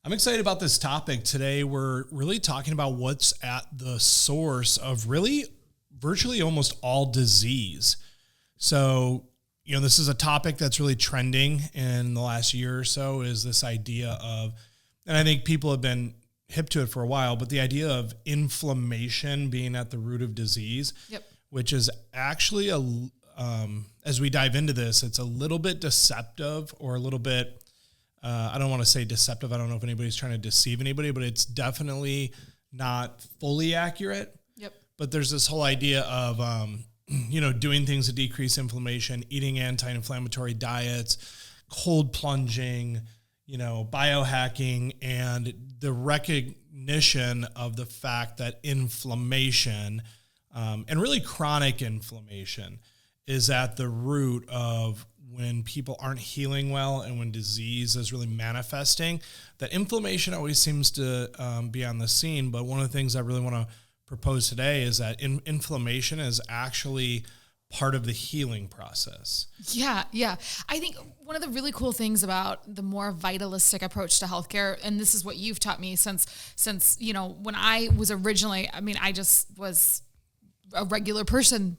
I'm excited about this topic. Today, we're really talking about what's at the source of really virtually almost all disease. So, this is a topic that's really trending in the last year or so, is this idea of, and I think people have been hip to it for a while, but the idea of inflammation being at the root of disease, which is actually as we dive into this, it's a little bit deceptive or a little bit, I don't want to say deceptive. I don't know if anybody's trying to deceive anybody, but it's definitely not fully accurate. But there's this whole idea of, doing things to decrease inflammation, eating anti-inflammatory diets, cold plunging, biohacking, and the recognition of the fact that inflammation, and really chronic inflammation, is at the root of when people aren't healing well and when disease is really manifesting. That inflammation always seems to be on the scene, but one of the things I really want to propose today is that inflammation is actually part of the healing process. Yeah. I think one of the really cool things about the more vitalistic approach to healthcare, and this is what you've taught me since when I was originally, I just was a regular person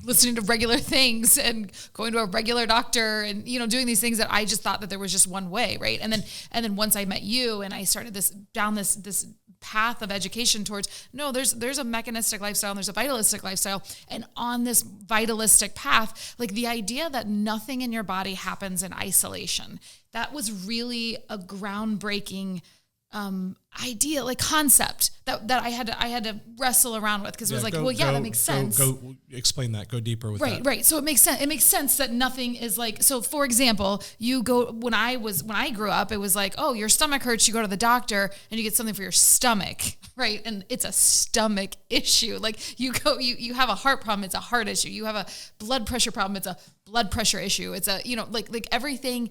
listening to regular things and going to a regular doctor and, doing these things that I just thought that there was just one way. Right. And then once I met you and I started down this path of education towards, no, there's a mechanistic lifestyle and there's a vitalistic lifestyle. And on this vitalistic path, like the idea that nothing in your body happens in isolation, that was really a groundbreaking idea, like concept that I had to wrestle around with, because it was like, that makes sense. Go explain that. Go deeper with that. Right. So it makes sense. It makes sense that nothing is like, so for example, when I grew up, it was like, oh, your stomach hurts, you go to the doctor and you get something for your stomach, right? And it's a stomach issue. Like you have a heart problem, it's a heart issue. You have a blood pressure problem, it's a blood pressure issue. It's a, like everything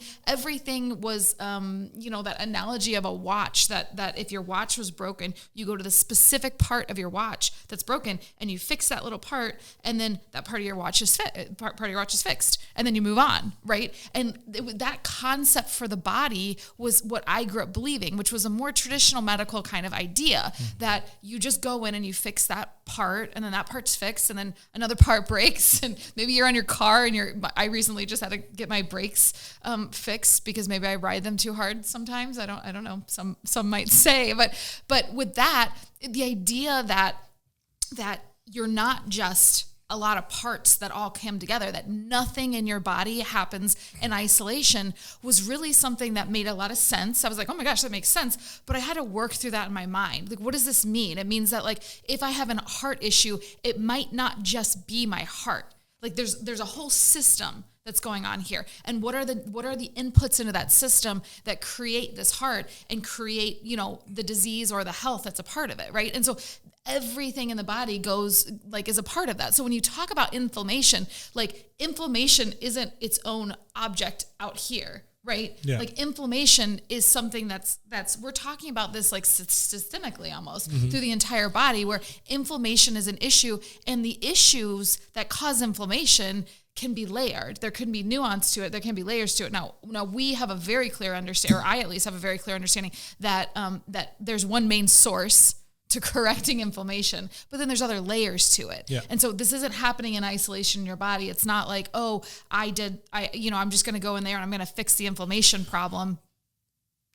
was, that analogy of a watch, that if your watch was broken, you go to the specific part of your watch that's broken and you fix that little part, and then that part of your watch is fixed, and then you move on, right? And that concept for the body was what I grew up believing, which was a more traditional medical kind of idea, that you just go in and you fix that part, and then that part's fixed, and then another part breaks, and maybe you're on your car and I recently just had to get my brakes fixed because maybe I ride them too hard sometimes. I don't know. Some might say, but with that, the idea that you're not just a lot of parts that all came together, that nothing in your body happens in isolation, was really something that made a lot of sense. I was like, oh my gosh, that makes sense. But I had to work through that in my mind. Like, what does this mean? It means that, like, if I have a heart issue, it might not just be my heart. Like there's a whole system that's going on here. And what are the inputs into that system that create this heart and create, the disease or the health that's a part of it, right? And so everything in the body is a part of that. So when you talk about inflammation, like inflammation isn't its own object out here, right? Yeah. Like inflammation is something that's we're talking about this like systemically almost through the entire body, where inflammation is an issue, and the issues that cause inflammation can be layered. There can be nuance to it. There can be layers to it. Now we have a very clear understanding, or I at least have a very clear understanding that there's one main source to correcting inflammation, but then there's other layers to it. Yeah. And so this isn't happening in isolation in your body. It's not like, oh, I'm just going to go in there and I'm going to fix the inflammation problem.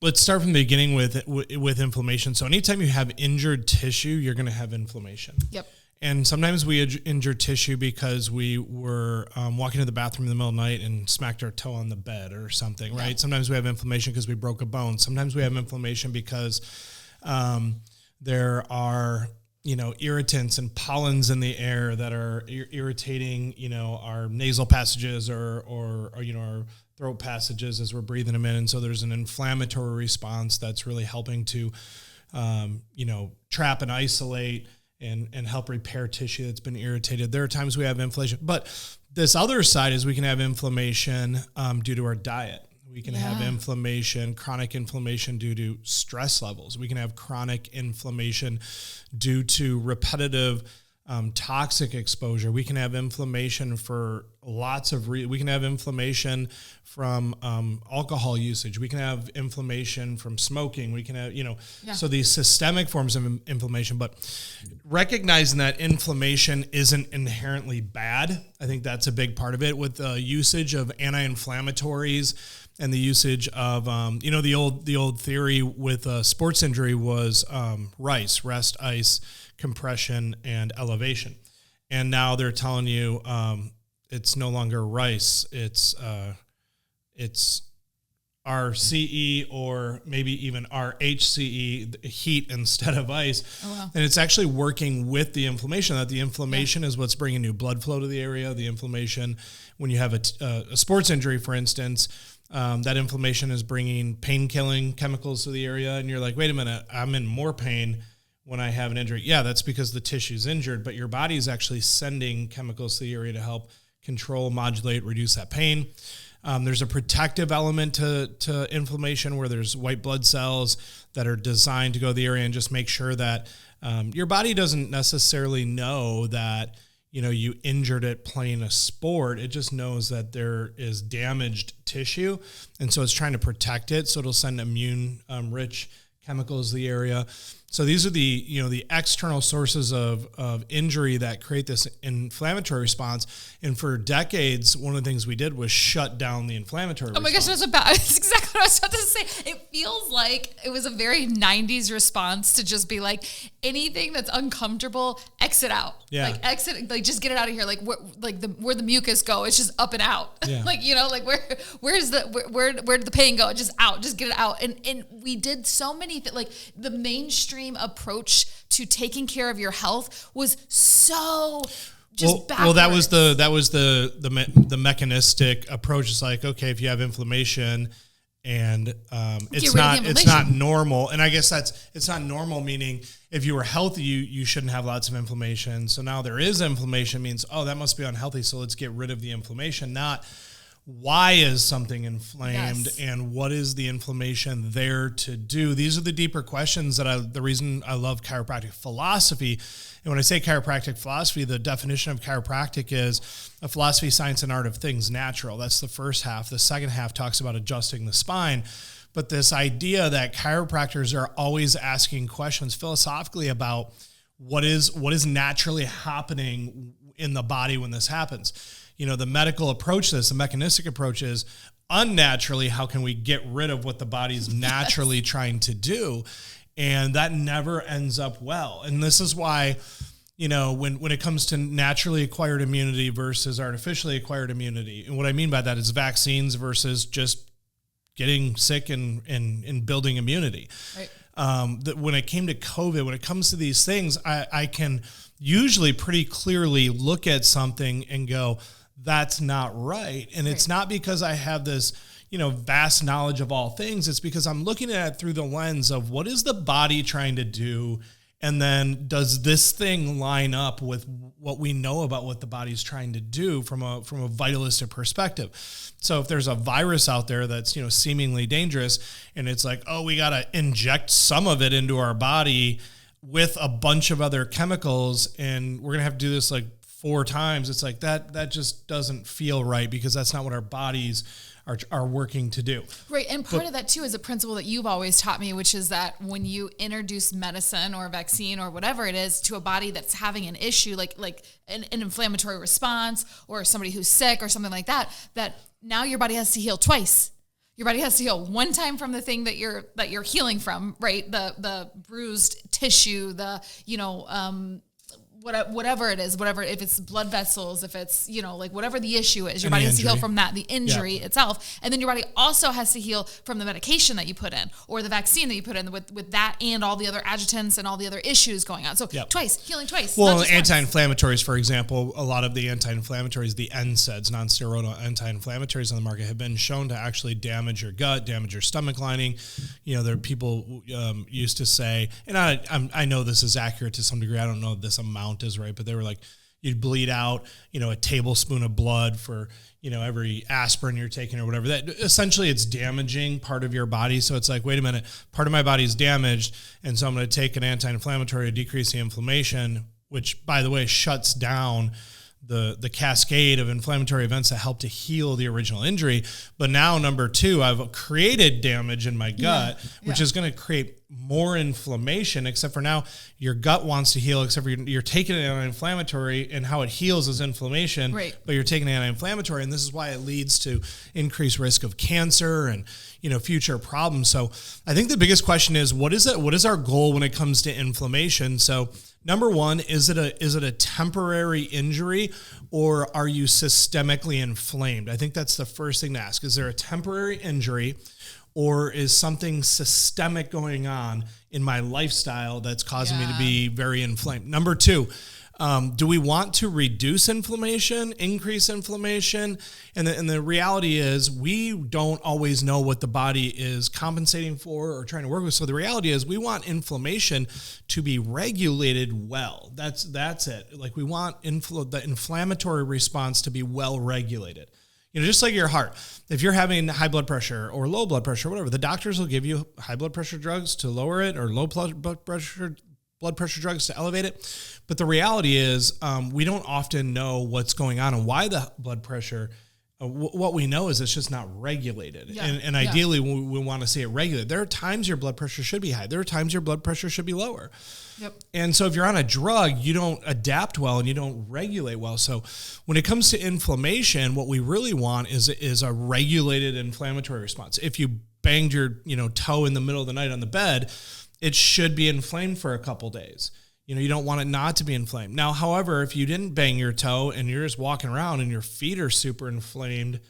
Let's start from the beginning with inflammation. So anytime you have injured tissue, you're going to have inflammation. Yep. And sometimes we injure tissue because we were walking to the bathroom in the middle of the night and smacked our toe on the bed or something, right? Yeah. Sometimes we have inflammation because we broke a bone. Sometimes we have inflammation because there are, irritants and pollens in the air that are irritating, our nasal passages or our throat passages as we're breathing them in. And so there's an inflammatory response that's really helping to, trap and isolate and help repair tissue that's been irritated. There are times we have inflammation, but this other side is we can have inflammation due to our diet. We can have inflammation, chronic inflammation due to stress levels. We can have chronic inflammation due to repetitive toxic exposure. We can have inflammation for lots of we can have inflammation from alcohol usage. We can have inflammation from smoking. We can have, so these systemic forms of inflammation, but recognizing that inflammation isn't inherently bad. I think that's a big part of it with the usage of anti-inflammatories and the usage of, the old theory with sports injury was rest, ice, compression, and elevation. And now they're telling you it's no longer rice, it's RCE or maybe even RHCE, heat instead of ice. Oh, wow. And it's actually working with the inflammation, that the inflammation is what's bringing new blood flow to the area. The inflammation, when you have a sports injury, for instance, that inflammation is bringing pain-killing chemicals to the area. And you're like, wait a minute, I'm in more pain when I have an injury. Yeah, that's because the tissue's injured, but your body is actually sending chemicals to the area to help control, modulate, reduce that pain. There's a protective element to inflammation where there's white blood cells that are designed to go to the area and just make sure that your body doesn't necessarily know that, you injured it playing a sport. It just knows that there is damaged tissue. And so it's trying to protect it. So it'll send immune rich chemicals to the area. So these are the external sources of injury that create this inflammatory response. And for decades, one of the things we did was shut down the inflammatory response. Oh my gosh, that's exactly what I was about to say. It feels like it was a very 90s response to just be like, anything that's uncomfortable, exit out. Yeah. Like exit, like just get it out of here. Like where the mucus go, it's just up and out. Yeah. where did the pain go? Just out, just get it out. And we did so many things, like the mainstream approach to taking care of your health was so just backwards. Well, that was the mechanistic approach. It's like, okay, if you have inflammation and it's not normal, and I guess it's not normal, meaning if you were healthy, you shouldn't have lots of inflammation. So now there is inflammation, means, oh, that must be unhealthy, so let's get rid of the inflammation, not why is something inflamed and what is the inflammation there to do? These are the deeper questions the reason I love chiropractic philosophy. And when I say chiropractic philosophy, the definition of chiropractic is a philosophy, science, and art of things natural. That's the first half. The second half talks about adjusting the spine. But this idea that chiropractors are always asking questions philosophically about what is naturally happening in the body when this happens. The medical approach to this, the mechanistic approach is unnaturally, how can we get rid of what the body's naturally trying to do? And that never ends up well. And this is why, when it comes to naturally acquired immunity versus artificially acquired immunity, and what I mean by that is vaccines versus just getting sick and building immunity. Right. When it came to COVID, when it comes to these things, I can usually pretty clearly look at something and go, that's not right. And it's not because I have this, vast knowledge of all things. It's because I'm looking at it through the lens of what is the body trying to do? And then does this thing line up with what we know about what the body's trying to do from a vitalistic perspective? So if there's a virus out there that's, seemingly dangerous, and it's like, oh, we got to inject some of it into our body with a bunch of other chemicals, and we're going to have to do this like 4 times. It's like that just doesn't feel right, because that's not what our bodies are working to do. Right. And part of that too is a principle that you've always taught me, which is that when you introduce medicine or vaccine or whatever it is to a body that's having an issue, like an inflammatory response, or somebody who's sick or something like that, that now your body has to heal twice. Your body has to heal one time from the thing that you're healing from, right? The bruised tissue, whatever it is, if it's blood vessels, if it's, whatever the issue is, your body has to heal from that, the injury itself. And then your body also has to heal from the medication that you put in, or the vaccine that you put in with that and all the other adjutants and all the other issues going on. So healing twice. Well, anti-inflammatories, for example, a lot of the anti-inflammatories, the NSAIDs, non-steroidal anti-inflammatories on the market, have been shown to actually damage your gut, damage your stomach lining. There are people used to say, and I know this is accurate to some degree, I don't know this amount is right, but they were like, you'd bleed out, a tablespoon of blood for, every aspirin you're taking or whatever. That essentially it's damaging part of your body. So it's like, wait a minute, part of my body's damaged, and so I'm going to take an anti-inflammatory to decrease the inflammation which by the way shuts down the cascade of inflammatory events that help to heal the original injury. But now, number two, I've created damage in my gut, which is going to create more inflammation, except for now your gut wants to heal, except for you're taking an anti-inflammatory, and how it heals is inflammation, but you're taking an anti-inflammatory, and this is why it leads to increased risk of cancer and, future problems. So I think the biggest question is, what is our goal when it comes to inflammation? So number one, is it a temporary injury, or are you systemically inflamed? I think that's the first thing to ask. Is there a temporary injury, or is something systemic going on in my lifestyle that's causing me to be very inflamed? Number two, do we want to reduce inflammation, increase inflammation? And the reality is we don't always know what the body is compensating for or trying to work with. So the reality is we want inflammation to be regulated well. That's it. Like we want the inflammatory response to be well regulated. Just like your heart. If you're having high blood pressure or low blood pressure, whatever, the doctors will give you high blood pressure drugs to lower it, or low blood pressure drugs to elevate it. But the reality is we don't often know what's going on and why the blood pressure, what we know is it's just not regulated. And ideally we want to see it regulated. There are times your blood pressure should be high. There are times your blood pressure should be lower. And so if you're on a drug, you don't adapt well and you don't regulate well. So when it comes to inflammation, what we really want is a regulated inflammatory response. If you banged your toe in the middle of the night on the bed, it should be inflamed for a couple days. You don't want it not to be inflamed. Now, however, if you didn't bang your toe and you're just walking around and your feet are super inflamed,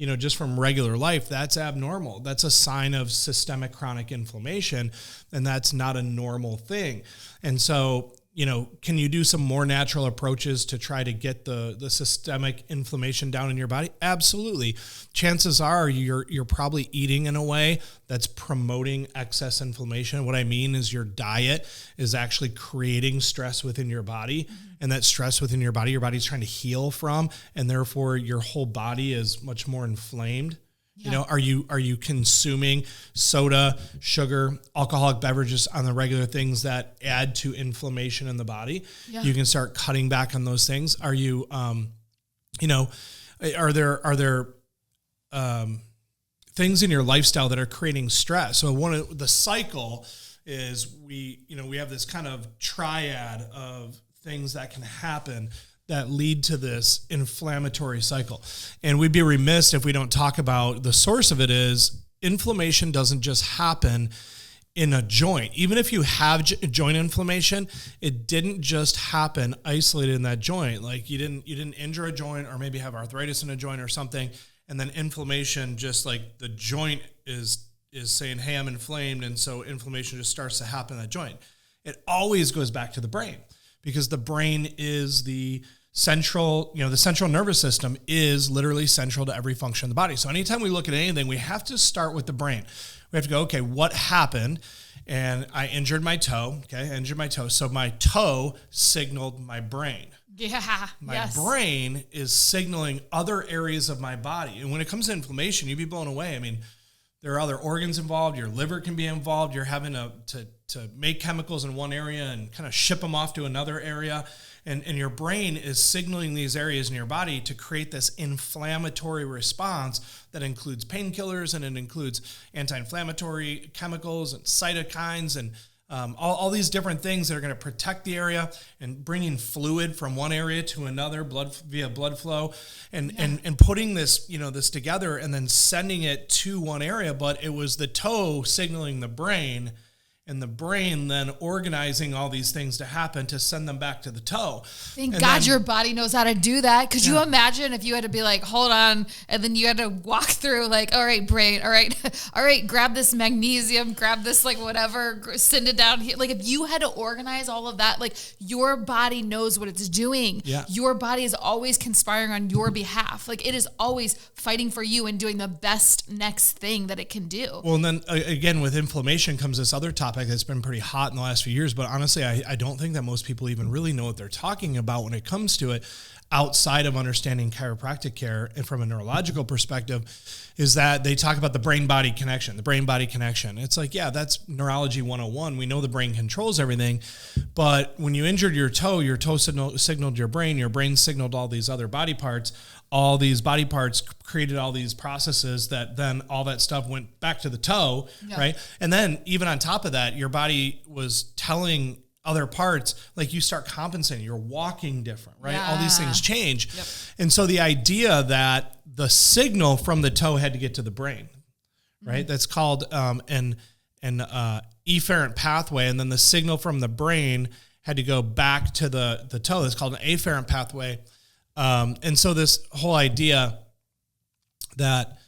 just from regular life, that's abnormal. That's a sign of systemic chronic inflammation, and that's not a normal thing. And so, can you do some more natural approaches to try to get the systemic inflammation down in your body? Absolutely. Chances are you're probably eating in a way that's promoting excess inflammation. What I mean is your diet is actually creating stress within your body, and that stress within your body's trying to heal from, and therefore your whole body is much more inflamed. Are you consuming soda, sugar, alcoholic beverages on the regular, things that add to inflammation in the body? You can start cutting back on those things. Are you, are there things in your lifestyle that are creating stress? So one of the cycle is we have this kind of triad of things that can happen that lead to this inflammatory cycle. And we'd be remiss if we don't talk about the source of it. Is inflammation doesn't just happen in a joint. Even if you have joint inflammation, it didn't just happen isolated in that joint. Like you didn't injure a joint, or maybe have arthritis in a joint or something, and then inflammation, just like the joint is saying, hey, I'm inflamed, and so inflammation just starts to happen in that joint. It always goes back to the brain, because the brain is the central nervous system is literally central to every function of the body. So anytime we look at anything, we have to start with the brain. We have to go, okay, what happened? And I injured my toe. So my toe signaled my brain. My brain is signaling other areas of my body. And when it comes to inflammation, you'd be blown away. I mean, there are other organs involved. Your liver can be involved. You're having to make chemicals in one area and kind of ship them off to another area. And your brain is signaling these areas in your body to create this inflammatory response that includes painkillers, and it includes anti-inflammatory chemicals and cytokines and all these different things that are going to protect the area and bringing fluid from one area to another via blood flow and putting this, this together and then sending it to one area. But it was the toe signaling the brain, and the brain then organizing all these things to happen to send them back to the toe. Thank God your body knows how to do that. Could you imagine if you had to be like, hold on, and then you had to walk through like, all right, brain, all right, grab this magnesium, grab this like whatever, send it down here. Like if you had to organize all of that, like your body knows what it's doing. Your body is always conspiring on your behalf. Like it is always fighting for you and doing the best next thing that it can do. Well, and then again, with inflammation comes this other topic that's been pretty hot in the last few years, but honestly, I don't think that most people even really know what they're talking about when it comes to it. outside of understanding chiropractic care and from a neurological perspective is that they talk about the brain-body connection, It's like, yeah, that's neurology 101. We know the brain controls everything, but when you injured your toe signaled your brain signaled all these other body parts. All these body parts created all these processes that then all that stuff went back to the toe, right? And then even on top of that, your body was telling other parts, like you start compensating, you're walking different, right? All these things change. And so the idea that the signal from the toe had to get to the brain, right? That's called an efferent pathway. And then the signal from the brain had to go back to the toe. That's called an afferent pathway. And so this whole idea that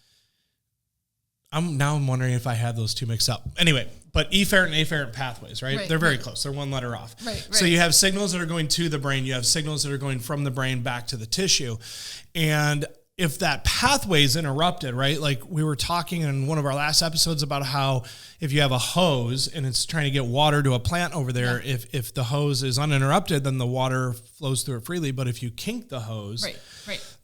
I'm wondering if I have those two mixed up. Anyway, but efferent and afferent pathways, right? They're very close. They're one letter off. So you have signals that are going to the brain. You have signals that are going from the brain back to the tissue. And if that pathway is interrupted, right? Like we were talking in one of our last episodes about how if you have a hose and it's trying to get water to a plant over there, if the hose is uninterrupted, then the water flows through it freely. But if you kink the hose,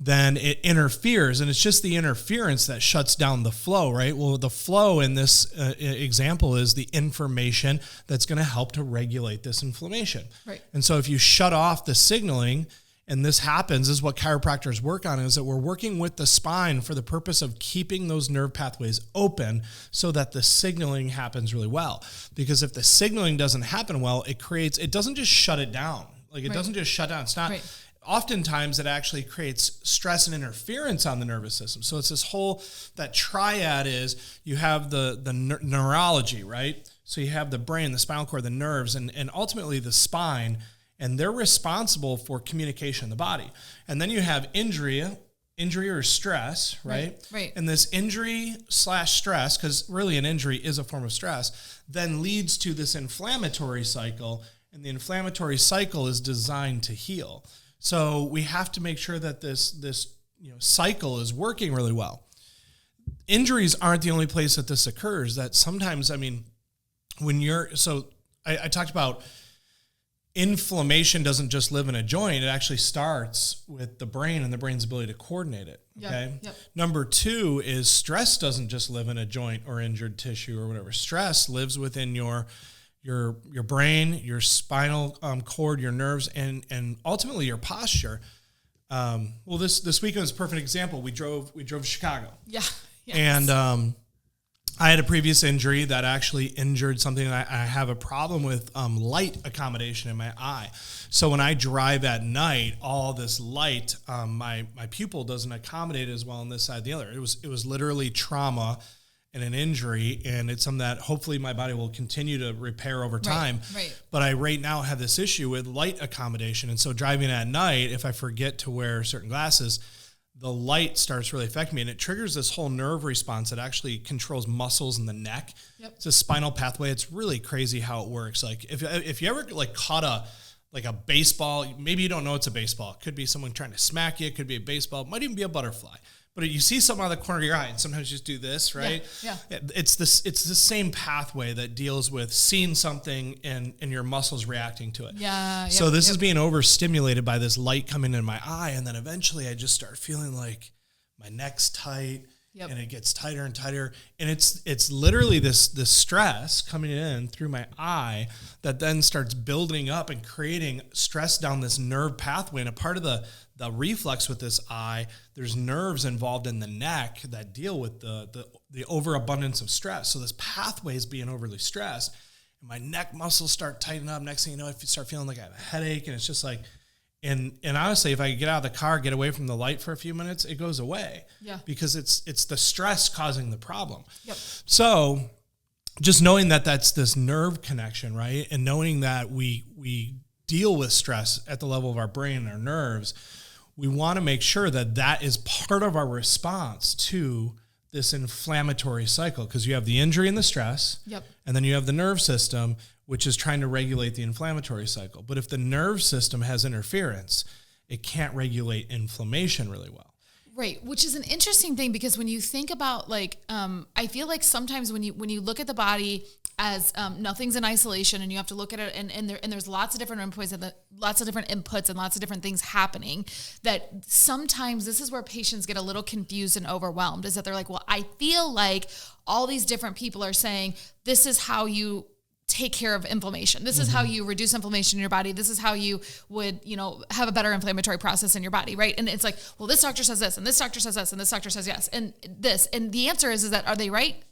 then it interferes, and it's just the interference that shuts down the flow, right? Well, the flow in this example is the information that's going to help to regulate this inflammation. And so if you shut off the signaling, and this happens, is what chiropractors work on, is that we're working with the spine for the purpose of keeping those nerve pathways open so that the signaling happens really well. Because if the signaling doesn't happen well, it doesn't just shut it down. Like it doesn't just shut down. It's not, oftentimes it actually creates stress and interference on the nervous system. So it's this whole, that triad is you have the neurology, right? So you have the brain, the spinal cord, the nerves, and ultimately the spine. And they're responsible for communication in the body. And then you have injury or stress, right? And this injury/stress, because really an injury is a form of stress, then leads to this inflammatory cycle. And the inflammatory cycle is designed to heal. So we have to make sure that this cycle is working really well. Injuries aren't the only place that this occurs. That sometimes, I talked about inflammation doesn't just live in a joint. It actually starts with the brain and the brain's ability to coordinate it. Okay. Number two is stress doesn't just live in a joint or injured tissue or whatever. Stress lives within your brain, your spinal cord, your nerves, and ultimately your posture. Well, this weekend was a perfect example. We drove to Chicago. And I had a previous injury that actually injured something. I have a problem with light accommodation in my eye. So when I drive at night, all this light, my pupil doesn't accommodate as well on this side the other. It was literally trauma and an injury, and it's something that hopefully my body will continue to repair over time. But I right now have this issue with light accommodation. And so driving at night, if I forget to wear certain glasses, the light starts really affecting me, and it triggers this whole nerve response that actually controls muscles in the neck. It's a spinal pathway. It's really crazy how it works. Like if you ever like caught a baseball, maybe you don't know it's a baseball. It could be someone trying to smack you. It could be a baseball. It might even be a butterfly. But you see something out of the corner of your eye, and sometimes you just do this, right? It's the same pathway that deals with seeing something and your muscles reacting to it. So this is being overstimulated by this light coming in my eye, and then eventually I just start feeling like my neck's tight, and it gets tighter and tighter, and it's literally this stress coming in through my eye that then starts building up and creating stress down this nerve pathway. And a part of the reflex with this eye, there's nerves involved in the neck that deal with the overabundance of stress. So this pathway is being overly stressed, and my neck muscles start tightening up. Next thing you know, I start feeling like I have a headache, and it's just like, and honestly, if I get out of the car, get away from the light for a few minutes, it goes away. Because it's the stress causing the problem. So just knowing that that's this nerve connection, right? And knowing that we deal with stress at the level of our brain and our nerves, we want to make sure that that is part of our response to this inflammatory cycle, because you have the injury and the stress, and then you have the nerve system, which is trying to regulate the inflammatory cycle. But if the nerve system has interference, it can't regulate inflammation really well. Right, which is an interesting thing, because when you think about I feel like sometimes when you look at the body, as nothing's in isolation, and you have to look at it, and there's lots of different endpoints and lots of different inputs and lots of different things happening, that sometimes this is where patients get a little confused and overwhelmed, is that they're like, well, I feel like all these different people are saying, this is how you take care of inflammation. This is how you reduce inflammation in your body. This is how you would, have a better inflammatory process in your body, right? And it's like, well, this doctor says this, and this doctor says this, and this doctor says yes, and this. And the answer is that, are they right?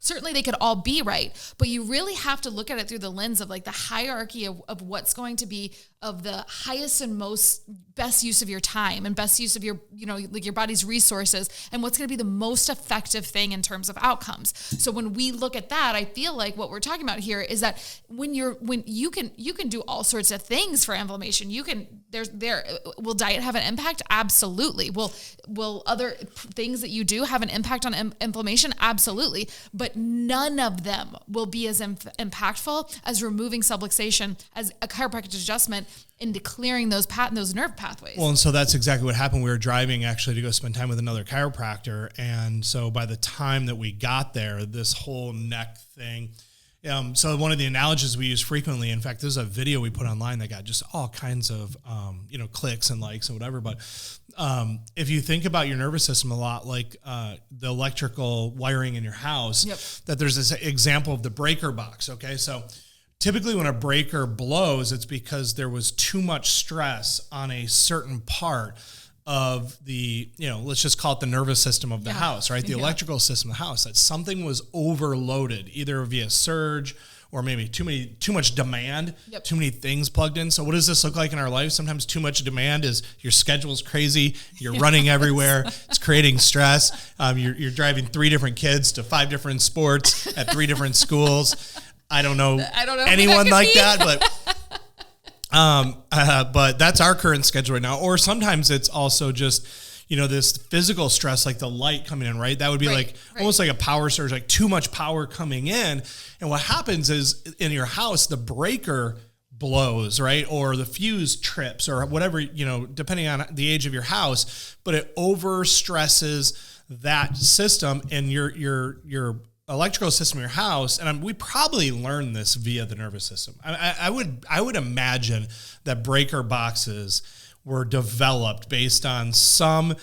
Certainly they could all be right, but you really have to look at it through the lens of like the hierarchy of what's going to be of the highest and best use of your time and best use of your, like your body's resources, and what's going to be the most effective thing in terms of outcomes. So when we look at that, I feel like what we're talking about here is that when you can do all sorts of things for inflammation. Will diet have an impact? Absolutely. Will other things that you do have an impact on inflammation? Absolutely. But none of them will be as impactful as removing subluxation, as a chiropractic adjustment, into clearing those nerve pathways. Well, and so that's exactly what happened. We were driving actually to go spend time with another chiropractor. And so by the time that we got there, this whole neck thing, so one of the analogies we use frequently, in fact, there's a video we put online that got just all kinds of, clicks and likes and whatever. But if you think about your nervous system a lot, like the electrical wiring in your house, that there's this example of the breaker box. Okay. So typically when a breaker blows, it's because there was too much stress on a certain part of the, let's just call it the nervous system of the house, right? The electrical system of the house, that something was overloaded, either via surge or maybe too much demand, too many things plugged in. So what does this look like in our life? Sometimes too much demand is your schedule's crazy. You're running everywhere. It's creating stress. You're driving 3 different kids to 5 different sports at 3 different schools. I don't know anyone like that, but that's our current schedule right now. Or sometimes it's also just, this physical stress, like the light coming in, right? That would be almost like a power surge, like too much power coming in. And what happens is in your house, the breaker blows, right? Or the fuse trips or whatever, depending on the age of your house, but it over stresses that system, and your electrical system in your house. And we probably learned this via the nervous system. I would imagine that breaker boxes were developed based on some,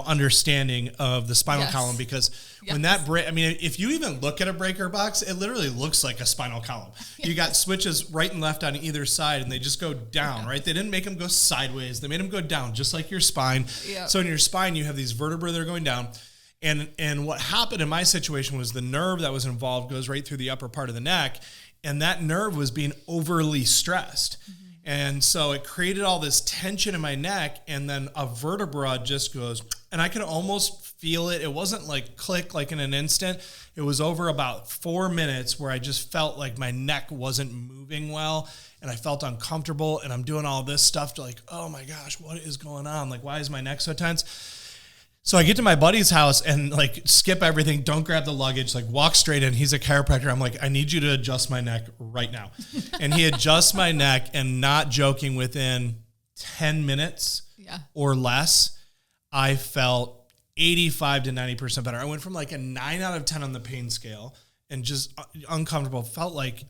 understanding of the spinal column, because when that if you even look at a breaker box, it literally looks like a spinal column. You got switches right and left on either side, and they just go down, right? They didn't make them go sideways. They made them go down, just like your spine. So in your spine, you have these vertebrae that are going down. And what happened in my situation was the nerve that was involved goes right through the upper part of the neck, and that nerve was being overly stressed. And so it created all this tension in my neck, and then a vertebra just goes, and I could almost feel it. It wasn't like click, like in an instant. It was over about 4 minutes where I just felt like my neck wasn't moving well, and I felt uncomfortable, and I'm doing all this stuff to like, oh my gosh, what is going on? Like, why is my neck so tense? So I get to my buddy's house and like skip everything, don't grab the luggage, like walk straight in. He's a chiropractor. I'm like, I need you to adjust my neck right now. And he adjusts my neck, and not joking, within 10 minutes or less, I felt 85 to 90% better. I went from like a 9 out of 10 on the pain scale and just uncomfortable, felt like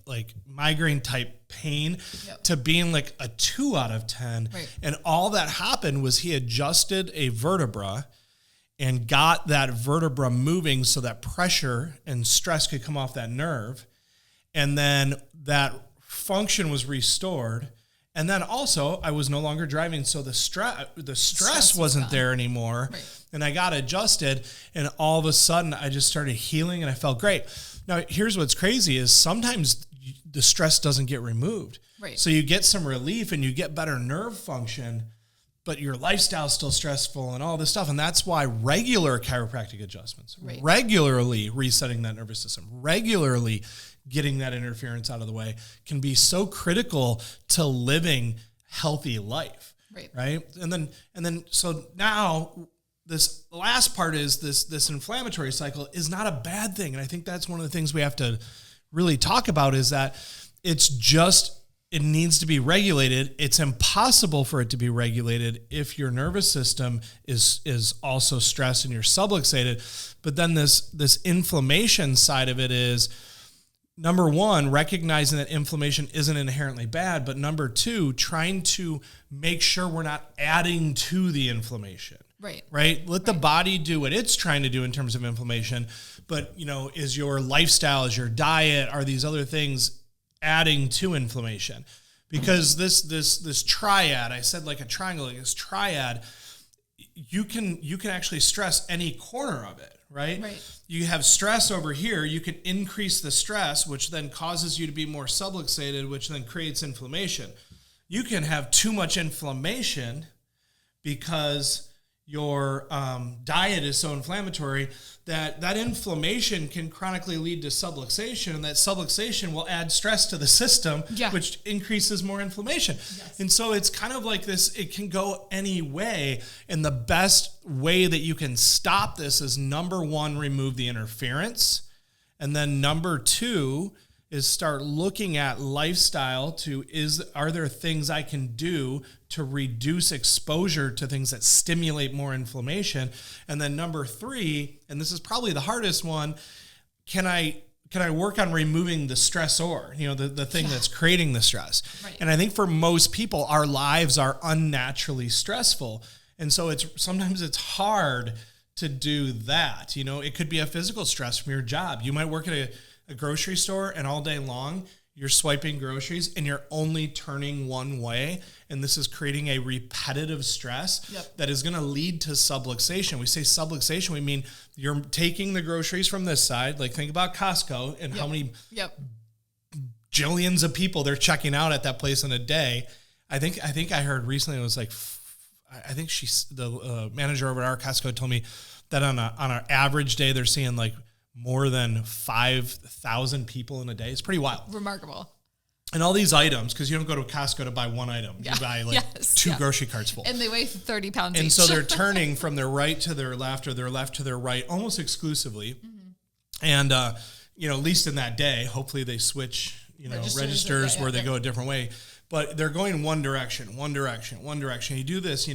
migraine type pain, to being like a 2 out of 10. Right. And all that happened was he adjusted a vertebra and got that vertebra moving so that pressure and stress could come off that nerve. And then that function was restored. And then also I was no longer driving. So the stress wasn't there anymore. Right. And I got adjusted, and all of a sudden I just started healing, and I felt great. Now, here's what's crazy is sometimes the stress doesn't get removed. Right. So you get some relief and you get better nerve function, but your lifestyle is still stressful and all this stuff. And that's why regular chiropractic adjustments, regularly resetting that nervous system, regularly getting that interference out of the way, can be so critical to living healthy life. Right. And then, so now this last part is this inflammatory cycle is not a bad thing. And I think that's one of the things we have to really talk about, is that it needs to be regulated. It's impossible for it to be regulated if your nervous system is also stressed and you're subluxated. But then this inflammation side of it is, number one, recognizing that inflammation isn't inherently bad, but number two, trying to make sure we're not adding to the inflammation. Right? Let the body do what it's trying to do in terms of inflammation. But, is your lifestyle, is your diet, are these other things adding to inflammation? Because this triad, I said like a triangle, like this triad, you can actually stress any corner of it, right? You have stress over here, you can increase the stress, which then causes you to be more subluxated, which then creates inflammation. You can have too much inflammation because your diet is so inflammatory that inflammation can chronically lead to subluxation, and that subluxation will add stress to the system, which increases more inflammation. And so it's kind of like this, it can go any way. And the best way that you can stop this is, number one, remove the interference. And then number two is start looking at lifestyle are there things I can do to reduce exposure to things that stimulate more inflammation? And then number three, and this is probably the hardest one, can I work on removing the stressor, the thing that's creating the stress? And I think for most people, our lives are unnaturally stressful. And so sometimes it's hard to do that. It could be a physical stress from your job. You might work at a grocery store, and all day long you're swiping groceries and you're only turning one way, and this is creating a repetitive stress that is going to lead to subluxation. We say subluxation, we mean you're taking the groceries from this side, like think about Costco and how many jillions of people they're checking out at that place in a day. I think I heard recently, it was like, I think the manager over at our Costco told me that on an average day they're seeing like more than 5,000 people in a day. It's pretty wild. Remarkable. And all these items, because you don't go to Costco to buy one item. You buy two grocery carts full. And they weigh 30 pounds each. And so they're turning from their right to their left or their left to their right almost exclusively. And, at least in that day, hopefully they switch, registers where they go a different way. But they're going one direction. You do this,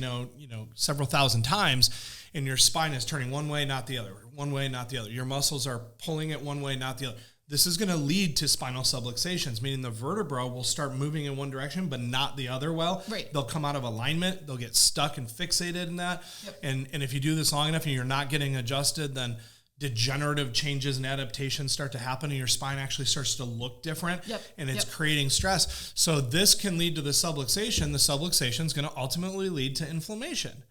several thousand times, and your spine is turning one way, not the other. One way, not the other. Your muscles are pulling it one way, not the other. This is going to lead to spinal subluxations, meaning the vertebra will start moving in one direction, but not the other well. They'll come out of alignment. They'll get stuck and fixated in that. And if you do this long enough and you're not getting adjusted, then degenerative changes and adaptations start to happen, and your spine actually starts to look different, and it's creating stress. So this can lead to the subluxation. The subluxation is going to ultimately lead to inflammation.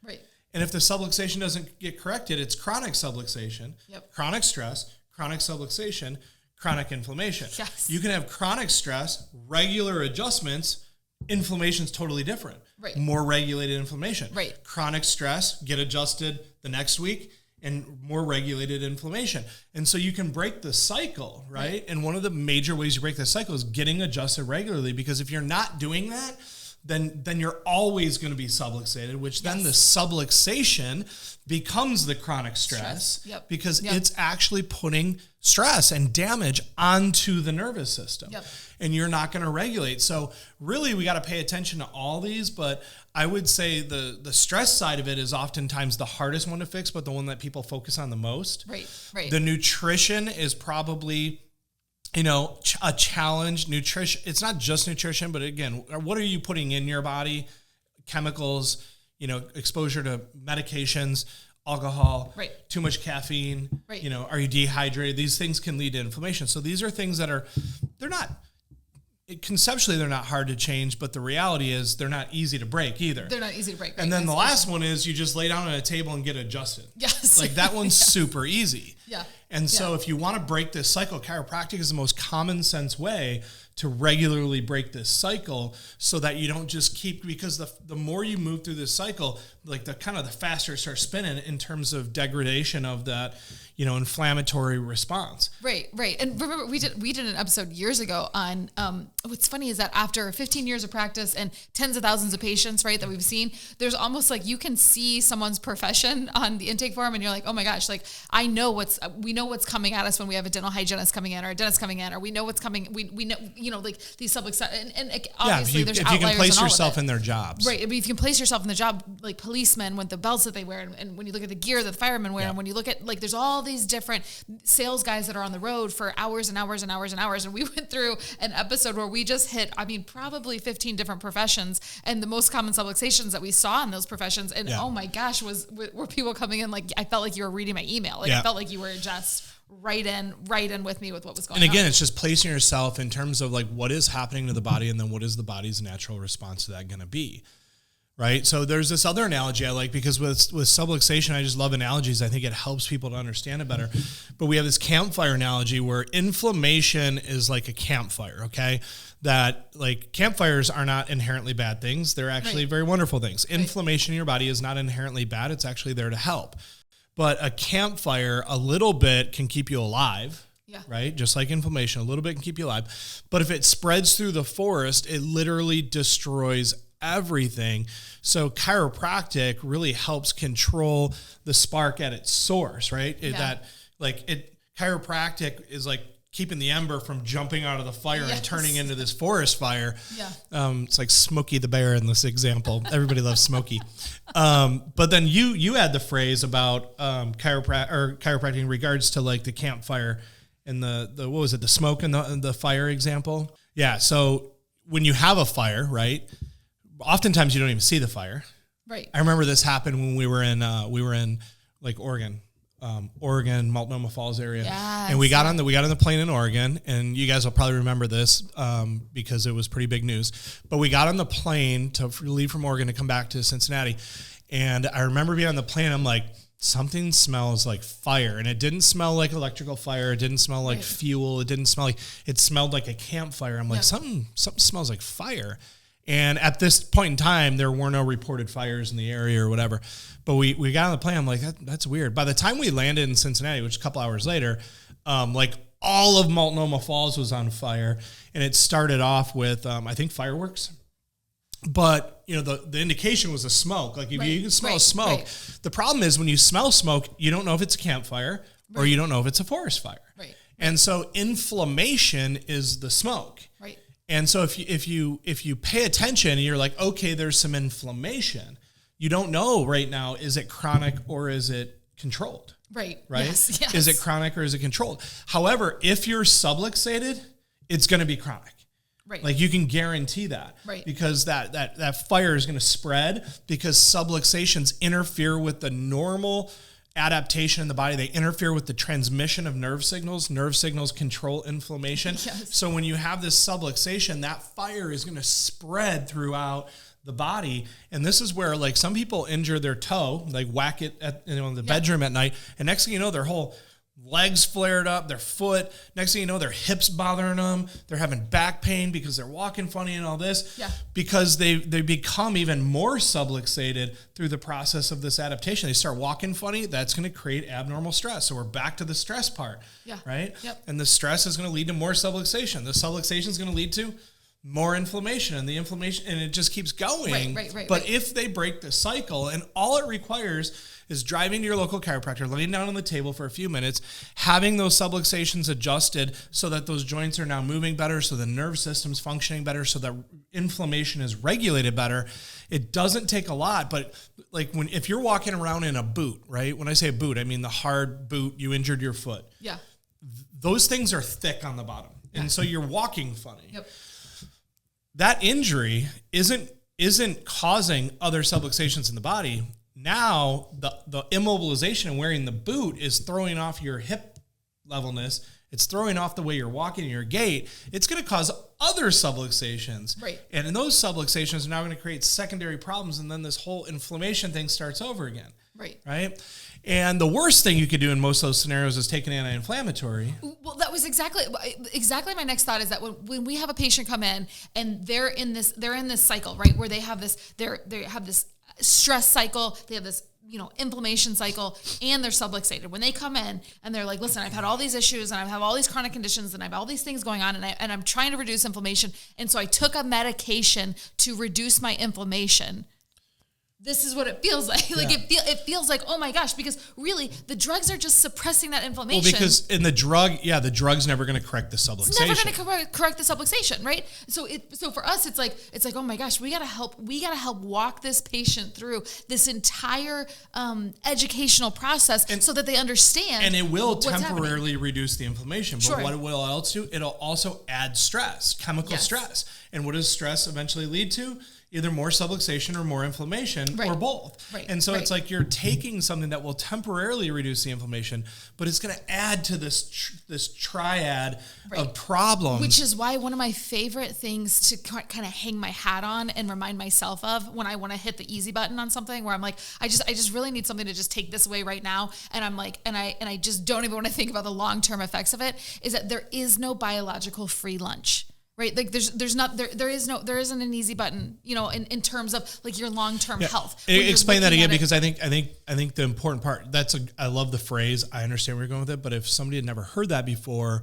And if the subluxation doesn't get corrected, it's chronic subluxation, chronic stress, chronic subluxation, chronic inflammation. You can have chronic stress, regular adjustments, inflammation's totally different. More regulated inflammation. Chronic stress, get adjusted the next week, and more regulated inflammation. And so you can break the cycle, right? And one of the major ways you break the cycle is getting adjusted regularly, because if you're not doing that, then you're always going to be subluxated, which then the subluxation becomes the chronic stress. Because it's actually putting stress and damage onto the nervous system. And you're not going to regulate. So really, we got to pay attention to all these, but I would say the stress side of it is oftentimes the hardest one to fix, but the one that people focus on the most. The nutrition is probably, a challenge. Nutrition, it's not just nutrition, but again, what are you putting in your body? Chemicals, exposure to medications, alcohol, too much caffeine, are you dehydrated? These things can lead to inflammation. So these are things that conceptually they're not hard to change, but the reality is they're not easy to break either. And then the last one is you just lay down on a table and get adjusted. Like that one's super easy. And so if you want to break this cycle, chiropractic is the most common sense way to regularly break this cycle, so that you don't just keep, because the more you move through this cycle, like the faster it starts spinning in terms of degradation of that, inflammatory response. And remember, we did an episode years ago on, what's funny is that after 15 years of practice and tens of thousands of patients, that we've seen, there's almost like you can see someone's profession on the intake form, and you're like, oh my gosh, like we know what's coming at us when we have a dental hygienist coming in or a dentist coming in, or we know what's coming. We know, like these subluxations, and obviously there's outliers. If you can place yourself in their jobs. But if you can place yourself in the job, like policemen with the belts that they wear, and when you look at the gear that the firemen wear, and when you look at, like, there's all these different sales guys that are on the road for hours and hours and hours and hours. And we went through an episode where we just hit, probably 15 different professions and the most common subluxations that we saw in those professions. And oh my gosh, were people coming in like, I felt like you were reading my email. Like I felt like you were just right in with me with what was going on. And again, it's just placing yourself in terms of like what is happening to the body and then what is the body's natural response to that going to be. Right. So there's this other analogy I like because with subluxation, I just love analogies. I think it helps people to understand it better. But we have this campfire analogy where inflammation is like a campfire. Okay. That like campfires are not inherently bad things. They're actually very wonderful things. Inflammation in your body is not inherently bad. It's actually there to help. But a campfire, a little bit can keep you alive. Yeah. Right. Just like inflammation, a little bit can keep you alive. But if it spreads through the forest, it literally destroys everything. So chiropractic really helps control the spark at its source, right? Chiropractic is like keeping the ember from jumping out of the fire and turning into this forest fire. Yeah. It's like Smokey the Bear in this example. Everybody loves Smokey. But then you add the phrase about chiropractic in regards to like the campfire and the what was it, the smoke and the fire example? Yeah. So when you have a fire, right? Oftentimes you don't even see the fire. Right. I remember this happened when we were in like Oregon, Multnomah Falls area. Yes. And we got on the plane in Oregon, and you guys will probably remember this because it was pretty big news. But we got on the plane to leave from Oregon to come back to Cincinnati. And I remember being on the plane, I'm like, something smells like fire. And it didn't smell like electrical fire. It didn't smell like fuel. It smelled like a campfire. I'm like, something smells like fire. And at this point in time, there were no reported fires in the area or whatever. But we got on the plane. I'm like, that's weird. By the time we landed in Cincinnati, which is a couple hours later, like all of Multnomah Falls was on fire. And it started off with, I think, fireworks. But, the indication was a smoke. Like if you can smell smoke. Right. The problem is when you smell smoke, you don't know if it's a campfire or you don't know if it's a forest fire. Right. And so inflammation is the smoke. Right. And so if you pay attention and you're like, okay, there's some inflammation, you don't know right now, is it chronic or is it controlled? Right. Right. Yes. Is it chronic or is it controlled? However, if you're subluxated, it's going to be chronic. Right. Like you can guarantee that. Right. Because that fire is going to spread because subluxations interfere with the normal adaptation in the body. They interfere with the transmission of nerve signals. Nerve signals control inflammation. Yes. So when you have this subluxation, that fire is going to spread throughout the body. And this is where like some people injure their toe, like whack it in the bedroom at night. And next thing you know, their whole legs flared up, their foot. Next thing you know, their hips bothering them. They're having back pain because they're walking funny and all this. Yeah. Because they become even more subluxated through the process of this adaptation. They start walking funny. That's going to create abnormal stress. So we're back to the stress part. Yeah. Right? Yep. And the stress is going to lead to more subluxation. The subluxation is going to lead to more inflammation, and the inflammation, and it just keeps going. Right. But if they break the cycle, and all it requires is driving to your local chiropractor, laying down on the table for a few minutes, having those subluxations adjusted so that those joints are now moving better, so the nerve system's functioning better, so that inflammation is regulated better. It doesn't take a lot, but like if you're walking around in a boot, right? When I say a boot, I mean the hard boot, you injured your foot. Yeah. Those things are thick on the bottom. Yeah. And so you're walking funny. Yep. That injury isn't causing other subluxations in the body. Now the immobilization and wearing the boot is throwing off your hip levelness. It's throwing off the way you're walking, your gait. It's going to cause other subluxations. Right. And those subluxations are now going to create secondary problems. And then this whole inflammation thing starts over again. Right. Right. And the worst thing you could do in most of those scenarios is take an anti-inflammatory. Well, that was exactly my next thought is that when we have a patient come in and they're in this cycle, right, where they have this stress cycle, they have this inflammation cycle, and they're subluxated. When they come in and they're like, listen, I've had all these issues and I have all these chronic conditions and I have all these things going on and I'm trying to reduce inflammation, and so I took a medication to reduce my inflammation. this is what it feels like. Like it feels like, oh my gosh, because really the drugs are just suppressing that inflammation. Well, because in the drug's never going to correct the subluxation. It's never going to correct the subluxation, right? So for us, it's like, oh my gosh, we got to help walk this patient through this entire educational process so that they understand. And it will temporarily reduce the inflammation. But what it will also do, it'll also add stress, chemical stress. And what does stress eventually lead to? Either more subluxation or more inflammation or both. Right. And so it's like you're taking something that will temporarily reduce the inflammation, but it's going to add to this triad of problems. Which is why one of my favorite things to kind of hang my hat on and remind myself of when I want to hit the easy button on something where I'm like, I just really need something to just take this away right now. And I'm like, and I just don't even want to think about the long-term effects of it, is that there is no biological free lunch. Right, like there isn't an easy button, in terms of like your long-term health. Explain that again, because I think the important part, I love the phrase. I understand where you're going with it, but if somebody had never heard that before,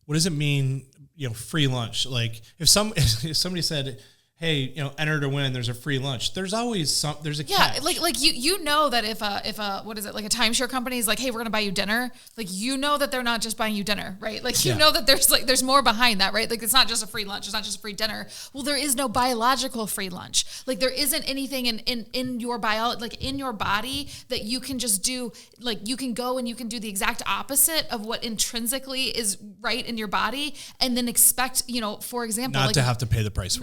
what does it mean? Free lunch. Like if somebody said, hey, enter to win, there's a free lunch. There's always there's a catch. like you know that if a what is it, like a timeshare company is like, hey, we're gonna buy you dinner, like that they're not just buying you dinner, right? Like you know that there's more behind that, right? Like it's not just a free lunch, it's not just a free dinner. Well, there is no biological free lunch. Like there isn't anything in your in your body that you can just do, like you can go and you can do the exact opposite of what intrinsically is right in your body and then expect, for example, not to have to pay the price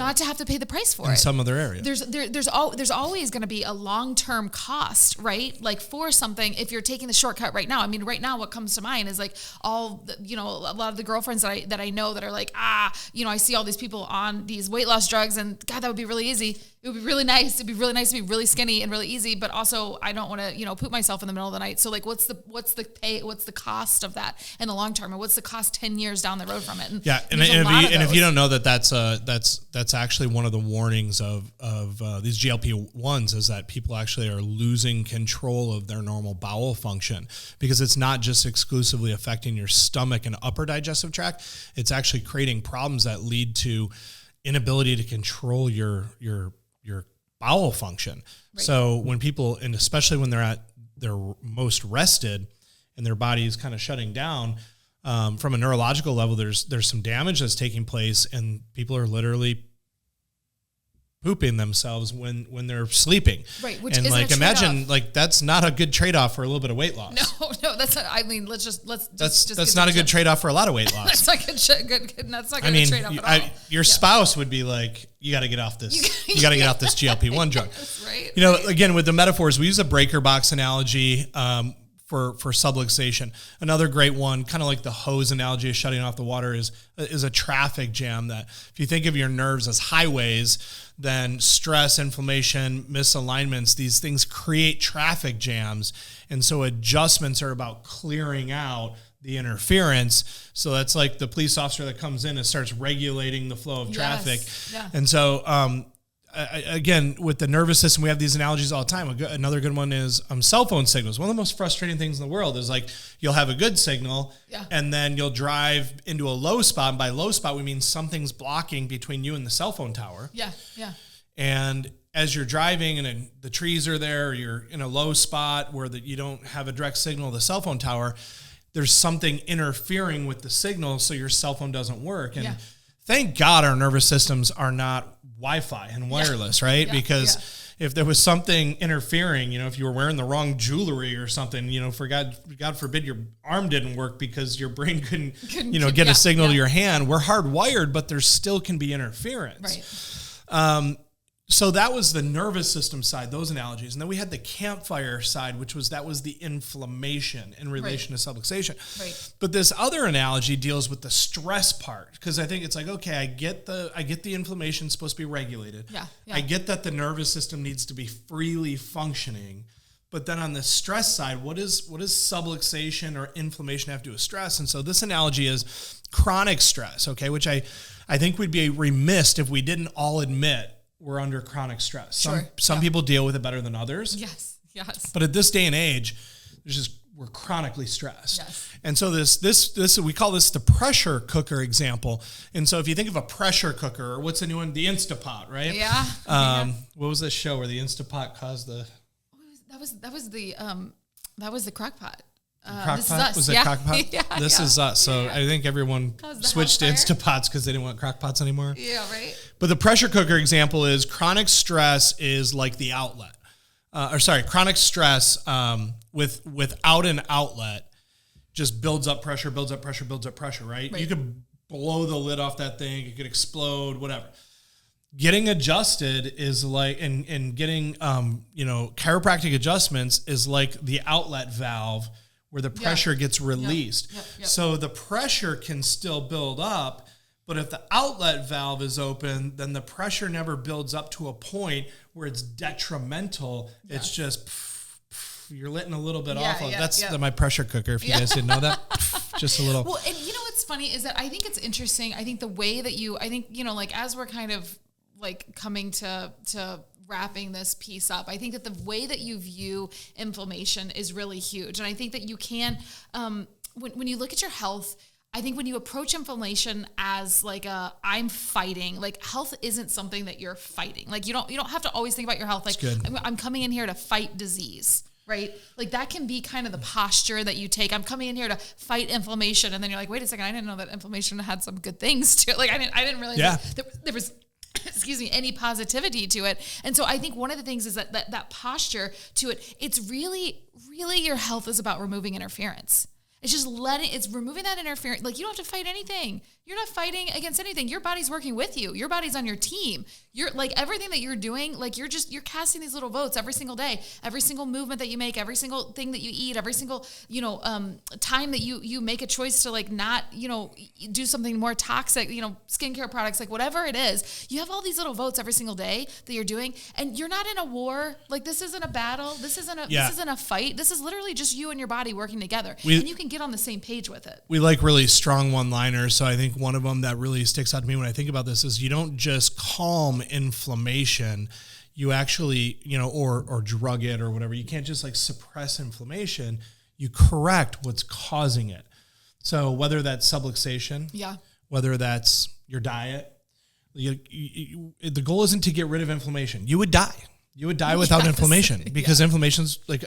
for it. In some other area. There's always going to be a long-term cost, right? Like for something, if you're taking the shortcut right now, I mean, right now what comes to mind is like a lot of the girlfriends that I know that are like, I see all these people on these weight loss drugs and God, that would be really easy. It would be really nice. It'd be really nice to be really skinny and really easy, but also I don't want to, poop myself in the middle of the night. So like, what's the cost of that in the long term? And what's the cost 10 years down the road from it? And if you don't know that's actually one of the warnings of these GLP-1s is that people actually are losing control of their normal bowel function, because it's not just exclusively affecting your stomach and upper digestive tract. It's actually creating problems that lead to inability to control your bowel function. Right. So when people, and especially when they're at their most rested and their body is kind of shutting down, from a neurological level, there's some damage that's taking place, and people are literally pooping themselves when they're sleeping. Right. Which and like imagine like that's not a good trade-off for a little bit of weight loss. No, that's not, I mean, that's not a good trade-off for a lot of weight loss. That's not good. That's not good trade-off at all. Your spouse would be like, you got to get off this. You got to get off this GLP-1 drug. That's right. Again, with the metaphors, we use a breaker box analogy, for subluxation. Another great one, kind of like the hose analogy of shutting off the water, is a traffic jam. That if you think of your nerves as highways, then stress, inflammation, misalignments, these things create traffic jams. And so adjustments are about clearing out the interference. So that's like the police officer that comes in and starts regulating the flow of traffic. Yeah. And so, again, with the nervous system, we have these analogies all the time. Another good one is cell phone signals. One of the most frustrating things in the world is like you'll have a good signal and then you'll drive into a low spot. And by low spot, we mean something's blocking between you and the cell phone tower. Yeah. And as you're driving and the trees are there, or you're in a low spot where you don't have a direct signal to the cell phone tower, there's something interfering with the signal so your cell phone doesn't work. And thank God our nervous systems are not Wi-Fi and wireless, right? Because if there was something interfering, if you were wearing the wrong jewelry or something, for God forbid your arm didn't work because your brain couldn't get a signal to your hand. We're hardwired, but there still can be interference. Right. So that was the nervous system side, those analogies. And then we had the campfire side, which was the inflammation in relation to subluxation. Right. But this other analogy deals with the stress part, because I think it's like, okay, I get the inflammation supposed to be regulated. Yeah. I get that the nervous system needs to be freely functioning. But then on the stress side, what does subluxation or inflammation have to do with stress? And so this analogy is chronic stress, okay, which I think we'd be remiss if we didn't all admit we're under chronic stress. Some people deal with it better than others. Yes. But at this day and age, there's just we're chronically stressed. Yes. And so this we call this the pressure cooker example. And so if you think of a pressure cooker, or what's the new one? The Instapot, right? Yeah. What was this show where the Instapot caused the... That was the crock pot. Crock pot? Was it crock pot? Yeah, this is us. So I think everyone switched to house fire. Instapots because they didn't want crock pots anymore. Yeah, right. But the pressure cooker example is chronic stress is like the outlet. Chronic stress without an outlet just builds up pressure, right? You could blow the lid off that thing. It could explode, whatever. Getting adjusted is like, and getting, chiropractic adjustments is like the outlet valve where the pressure gets released. Yep. So the pressure can still build up, but if the outlet valve is open, then the pressure never builds up to a point where it's detrimental. Yeah. It's just, you're letting a little bit off. That's my pressure cooker, if you guys didn't know that. Just a little. Well, and you know what's funny is that I think it's interesting. I think the way that as we're kind of like coming to wrapping this piece up, I think that the way that you view inflammation is really huge. And I think that you can, when you look at your health, I think when you approach inflammation as like I'm fighting, like health isn't something that you're fighting. Like you don't have to always think about your health. Like I'm coming in here to fight disease, right? Like that can be kind of the posture that you take. I'm coming in here to fight inflammation. And then you're like, wait a second, I didn't know that inflammation had some good things to it. Like I didn't realize that there was any positivity to it. And so I think one of the things is that posture to it, it's really, really your health is about removing interference. It's just it's removing that interference. Like you don't have to fight anything. You're not fighting against anything. Your body's working with you. Your body's on your team. You're like everything that you're doing, like you're casting these little votes every single day, every single movement that you make, every single thing that you eat, every single, time that you make a choice to like not, do something more toxic, skincare products, like whatever it is, you have all these little votes every single day that you're doing, and you're not in a war. Like this isn't a battle. This isn't a fight. This is literally just you and your body working together, and you can get on the same page with it. We like really strong one-liners. So I think one of them that really sticks out to me when I think about this is you don't just calm inflammation, you actually, or drug it or whatever. You can't just like suppress inflammation. You correct what's causing it. So whether that's subluxation, whether that's your diet, the goal isn't to get rid of inflammation. You would die. You would die without inflammation because inflammation's like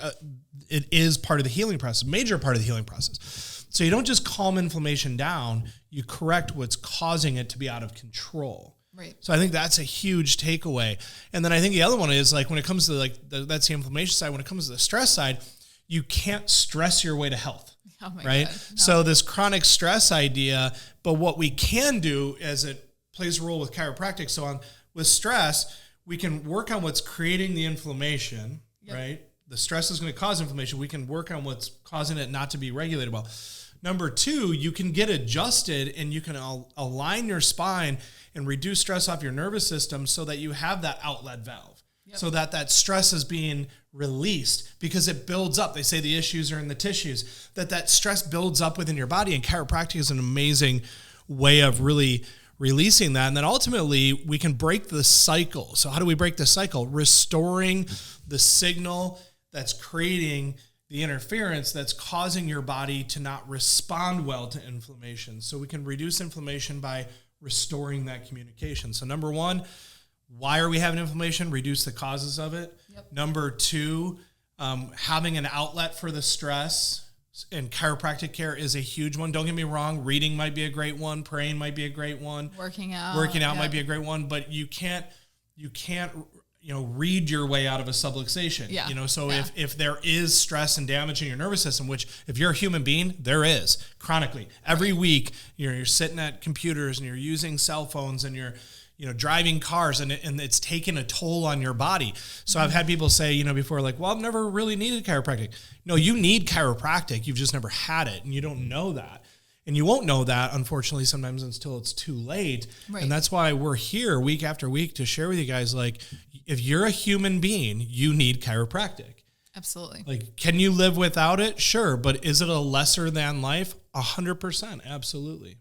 it is part of the healing process, major part of the healing process. So you don't just calm inflammation down, you correct what's causing it to be out of control. Right. So I think that's a huge takeaway. And then I think the other one is like when it comes to like that's the inflammation side, when it comes to the stress side, you can't stress your way to health. Oh my right? God, no. So this chronic stress idea, but what we can do as it plays a role with chiropractic, with stress, we can work on what's creating the inflammation, right? The stress is going to cause inflammation. We can work on what's causing it not to be regulated well. Number two, you can get adjusted and you can align your spine and reduce stress off your nervous system so that you have that outlet valve, so that stress is being released because it builds up. They say the issues are in the tissues, that stress builds up within your body, and chiropractic is an amazing way of really releasing that. And then ultimately we can break the cycle. So how do we break the cycle? Restoring the signal that's creating the interference that's causing your body to not respond well to inflammation. So we can reduce inflammation by restoring that communication. So number one, why are we having inflammation? Reduce the causes of it. Number two, having an outlet for the stress. And chiropractic care is a huge one. Don't get me wrong. Reading might be a great one. Praying might be a great one. Working out might be a great one. But you can't, read your way out of a subluxation. So if there is stress and damage in your nervous system, which if you're a human being, there is chronically every week, you're sitting at computers and you're using cell phones and you're, driving cars and it's taken a toll on your body. So I've had people say, before, like, well, I've never really needed chiropractic. No, you need chiropractic. You've just never had it and you don't know that. And you won't know that, unfortunately, sometimes until it's too late. Right. And that's why we're here week after week to share with you guys, like, if you're a human being, you need chiropractic. Absolutely. Like, can you live without it? Sure. But is it a lesser than life? 100%. Absolutely.